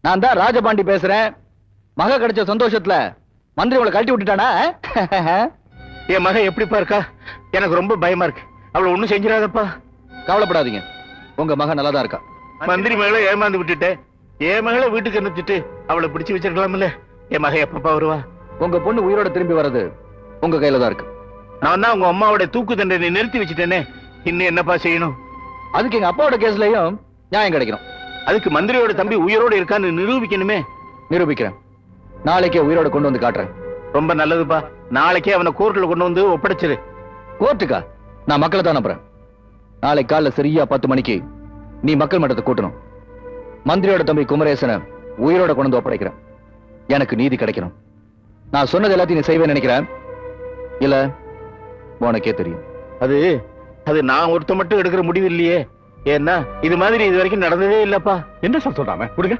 நான் தான் ராஜபாண்டி பேசுறேன். மக கிடைச்ச சந்தோஷத்துல மந்திரி உங்களை கழட்டி விட்டுட்டானா? என் மக எப்படிப்பா இருக்கா? எனக்கு ரொம்ப பயமா இருக்கு. அவளை ஒண்ணும் செஞ்சிடாதப்பா. கவலைப்படாதீங்க, உங்க மக நல்லாதான் இருக்கா. மந்திரி மகளை ஏமாந்து விட்டுட்டேன். என் மகளை வீட்டுக்கு அனுப்பிச்சிட்டு அவளை பிடிச்சு வச்சிருக்கலாம்ல. என் மக எப்பப்பா வருவா? உங்க பொண்ணு உயிரோட திரும்பி வர்றது உங்க கையில தான் இருக்கு. நான் தான் உங்க அம்மாவோட தூக்கு தண்டனை நிறுத்தி வச்சுட்டேனே. இன்னும் என்னப்பா செய்யணும்? அதுக்கு எங்க அப்பாவோட கேஸ்லயும் நியாயம் கிடைக்கணும். அதுக்கு மந்திரியோட தம்பி உயிரோட இருக்கான்னு நிரூபிக்கணுமே. நிரூபிக்கிறேன். நாளைக்கே உயிரோட கொண்டு வந்து காட்டுறேன். ரொம்ப நல்லதுப்பா. நாளைக்கே அவனை கோர்ட்ல கொண்டு வந்து ஒப்படைச்சிரு. கோர்ட்டுக்கா? நான் மக்களை தான் நம்புறேன். நாளைக்கு காலைல சரியா 10 மணிக்கு நீ மக்கள் மன்றத்தை கூட்டணும். மந்திரியோட தம்பி குமரேசனை உயிரோட கொண்டு வந்து ஒப்படைக்கிறேன். எனக்கு நீதி கிடைக்கணும். நான் சொன்னது எல்லாத்தையும் நீ செய்வேன்னு நினைக்கிறேன். இல்ல உனக்கே தெரியும். அது நான் ஒருத்த மட்டும் எடுக்கிற முடிவு இல்லையே. ஏன்னா இது மாதிரி இது வரைக்கும் நடந்ததே இல்லப்பா. என்ன சார் சொல்றாம? கொடுங்க.